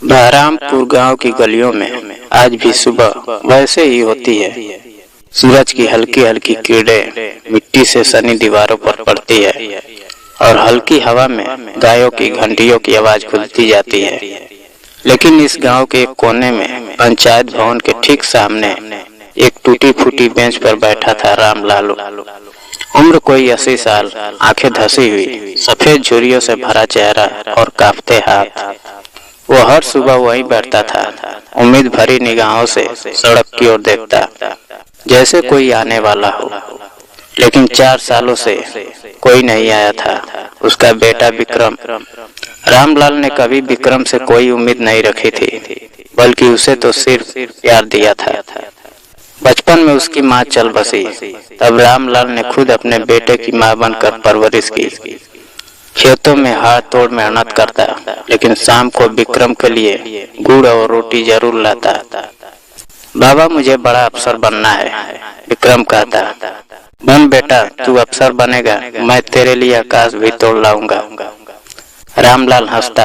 बहरामपुर गांव की गलियों में आज भी सुबह वैसे ही होती है। सूरज की हल्की हल्की किरणें मिट्टी से सनी दीवारों पर पड़ती है और हल्की हवा में गायों की घंटियों की आवाज खुलती जाती है। लेकिन इस गांव के एक कोने में पंचायत भवन के ठीक सामने एक टूटी फूटी बेंच पर बैठा था रामलाल। उम्र कोई 80 साल, आंखें धसी हुई, सफेद झुर्रियों से भरा चेहरा और कांपते हाथ। वो हर सुबह वहीं बैठता था, उम्मीद भरी निगाहों से सड़क की ओर देखता, जैसे कोई आने वाला हो। लेकिन 4 सालों से कोई नहीं आया था। उसका बेटा विक्रम। रामलाल ने कभी विक्रम से कोई उम्मीद नहीं रखी थी, बल्कि उसे तो सिर्फ प्यार दिया था। बचपन में उसकी माँ चल बसी, तब रामलाल ने खुद अपने बेटे की माँ बनकर परवरिश की। खेतों में हाथ तोड़ मेहनत करता, लेकिन शाम को विक्रम के लिए गुड़ और रोटी जरूर लाता। बाबा, मुझे बड़ा अफसर बनना है, विक्रम कहता। बन बेटा, तू अफसर बनेगा, मैं तेरे लिए आकाश भी तोड़ लाऊंगा। रामलाल हंसता।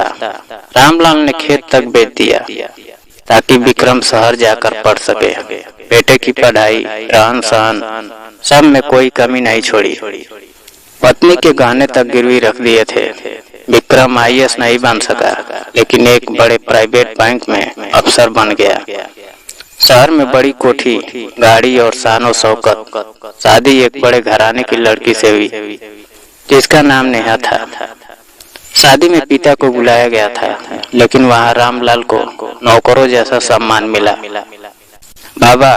रामलाल ने खेत तक बेच दिया ताकि विक्रम शहर जाकर पढ़ सके। बेटे की पढ़ाई, रहन सहन, सब में कोई कमी नहीं छोड़ी। पत्नी के गहने तक गिरवी रख दिए थे। विक्रम IAS नहीं बन सका, लेकिन एक बड़े प्राइवेट बैंक में अफसर बन गया। शहर में बड़ी कोठी, गाड़ी और शान शौकत। शादी एक बड़े घराने की लड़की से हुई, जिसका नाम नेहा था। शादी में पिता को बुलाया गया था, लेकिन वहाँ रामलाल को नौकरों जैसा सम्मान मिला। बाबा,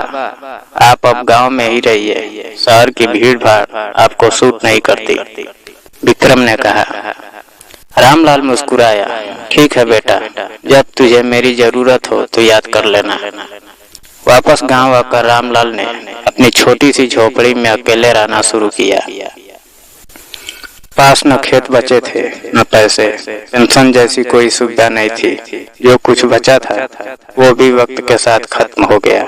आप अब गांव में ही रहिए, शहर की भीड़ भाड़ आपको सूट नहीं करती, विक्रम ने कहा। रामलाल मुस्कुराया। ठीक है बेटा, जब तुझे मेरी जरूरत हो तो याद कर लेना। वापस गांव आकर रामलाल ने अपनी छोटी सी झोपड़ी में अकेले रहना शुरू किया। पास न खेत बचे थे, न पैसे, पेंशन जैसी कोई सुविधा नहीं थी। जो कुछ बचा था वो भी वक्त के साथ खत्म हो गया।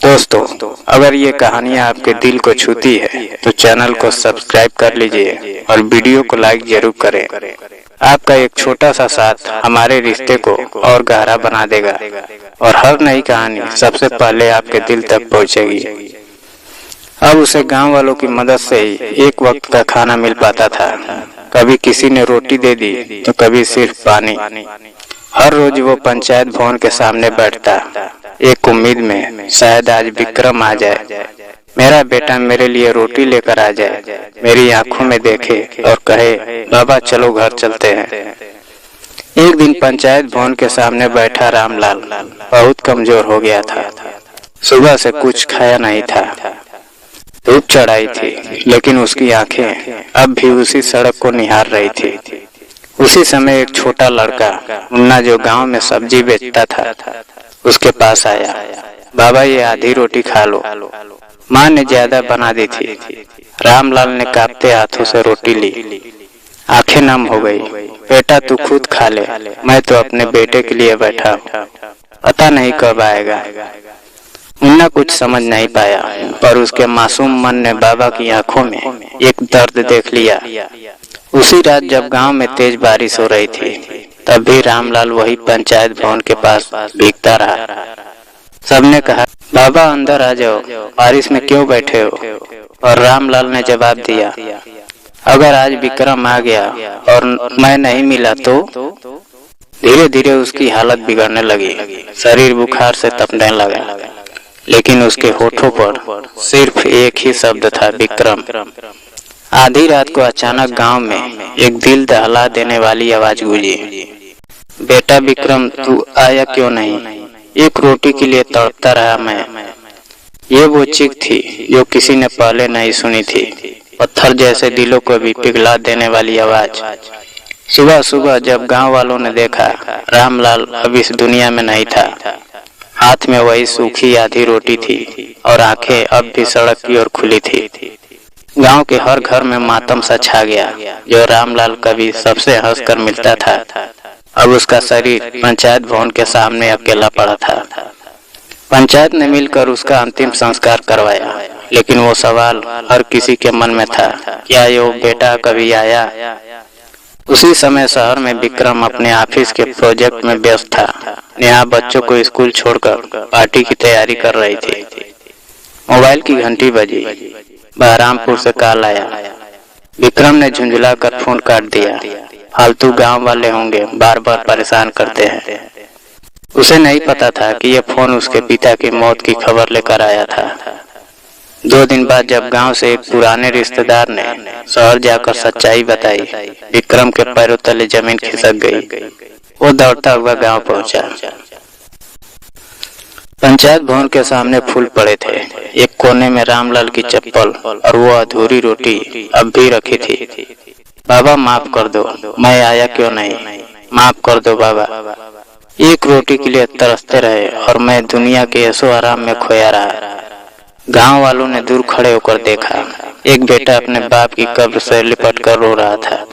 दोस्तों, अगर ये कहानियाँ आपके दिल को छूती है तो चैनल को सब्सक्राइब कर लीजिए और वीडियो को लाइक जरूर करें। आपका एक छोटा सा साथ हमारे रिश्ते को और गहरा बना देगा और हर नई कहानी सबसे पहले आपके दिल तक पहुँचेगी। अब उसे गांव वालों की मदद से ही एक वक्त का खाना मिल पाता था। कभी किसी ने रोटी दे दी तो कभी सिर्फ पानी। हर रोज वो पंचायत भवन के सामने बैठता, एक उम्मीद में, शायद आज विक्रम आ जाए, मेरा बेटा मेरे लिए रोटी लेकर आ जाए, मेरी आंखों में देखे और कहे, बाबा चलो घर चलते हैं। एक दिन पंचायत भवन के सामने बैठा रामलाल बहुत कमजोर हो गया था। सुबह से कुछ खाया नहीं था। धूप चढ़ाई थी, लेकिन उसकी आंखें अब भी उसी सड़क को निहार रही थी। उसी समय एक छोटा लड़का, मुन्ना, जो गांव में सब्जी बेचता था, उसके पास आया। बाबा, ये आधी रोटी खा लो, माँ ने ज्यादा बना दी थी। रामलाल ने कांपते हाथों से रोटी ली। आंखें नम हो गई। बेटा, तू खुद खा ले, मैं तो अपने बेटे के लिए बैठा हूँ, पता नहीं कब आएगा। मुन्ना कुछ समझ नहीं पाया, पर उसके मासूम मन ने बाबा की आंखों में एक दर्द देख लिया। उसी रात जब गांव में तेज बारिश हो रही थी, तब भी रामलाल वही पंचायत भवन के पास भीगता रहा। सबने कहा, बाबा अंदर आ जाओ, बारिश में क्यों बैठे हो? और रामलाल ने जवाब दिया, अगर आज विक्रम आ गया और मैं नहीं मिला तो? धीरे धीरे उसकी हालत बिगड़ने लगी। शरीर बुखार से तपने लगा, लेकिन उसके होठों पर सिर्फ एक ही शब्द था, विक्रम। आधी रात को अचानक गांव में एक दिल दहला देने वाली आवाज गूंजी। बेटा विक्रम, तू आया क्यों नहीं? एक रोटी के लिए तड़पता रहा मैं। ये वो चीख थी जो किसी ने पहले नहीं सुनी थी। पत्थर जैसे दिलों को भी पिघला देने वाली आवाज। सुबह सुबह जब गांव वालों ने देखा, रामलाल अब इस दुनिया में नहीं था। हाथ में वही सूखी आधी रोटी थी और आंखें अब भी सड़क की ओर खुली थी। गांव के हर घर में मातम सा छा गया। जो रामलाल कभी सबसे हंसकर मिलता था, अब उसका शरीर पंचायत भवन के सामने अकेला पड़ा था। पंचायत ने मिलकर उसका अंतिम संस्कार करवाया, लेकिन वो सवाल हर किसी के मन में था, क्या ये बेटा कभी आया? उसी समय शहर में विक्रम अपने ऑफिस के प्रोजेक्ट में व्यस्त था। नेहा बच्चों को स्कूल छोड़कर पार्टी की तैयारी कर रही थी। मोबाइल की घंटी बजी। बहरामपुर से कॉल आया। विक्रम ने झुंझलाकर फोन काट दिया। फालतू गांव वाले होंगे, बार बार परेशान करते हैं। उसे नहीं पता था कि यह फोन उसके पिता की मौत की खबर लेकर आया था। 2 दिन बाद जब गांव से एक पुराने रिश्तेदार ने शहर जाकर सच्चाई बताई, विक्रम के पैरों तले जमीन खिसक गई। वो दौड़ता हुआ गांव पहुंचा। पंचायत भवन के सामने फूल पड़े थे। एक कोने में रामलाल की चप्पल और वो अधूरी रोटी अब भी रखी थी। बाबा माफ कर दो, मैं आया क्यों नहीं, माफ कर दो बाबा। एक रोटी के लिए तरसते रहे और मैं दुनिया के ऐशो आराम में खोया रहा। गांव वालों ने दूर खड़े होकर देखा। एक बेटा अपने बाप की कब्र से लिपट कर रो रहा था,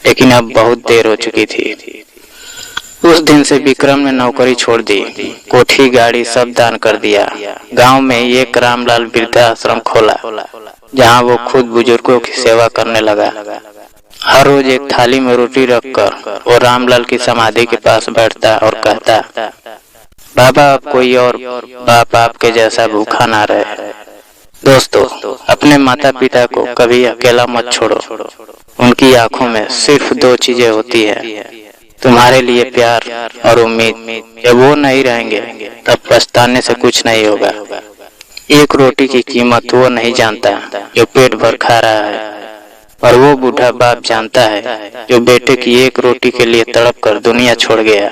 लेकिन अब बहुत देर हो चुकी थी। उस दिन से विक्रम ने नौकरी छोड़ दी, कोठी गाड़ी सब दान कर दिया। गांव में एक रामलाल वृद्धाश्रम खोला, जहां वो खुद बुजुर्गों की सेवा करने लगा। हर रोज एक थाली में रोटी रखकर वो रामलाल की समाधि के पास बैठता और कहता, बाबा अब कोई और बाप आपके जैसा भूखा ना रहे। दोस्तों, अपने माता पिता को कभी अकेला मत छोड़ो। उनकी आंखों में सिर्फ 2 चीजें होती है, तुम्हारे लिए प्यार और उम्मीद। जब वो नहीं रहेंगे तब पछताने से कुछ नहीं होगा। एक रोटी की कीमत वो नहीं जानता जो पेट भर खा रहा है, और वो बूढ़ा बाप जानता है जो बेटे की एक रोटी के लिए तड़प कर दुनिया छोड़ गया।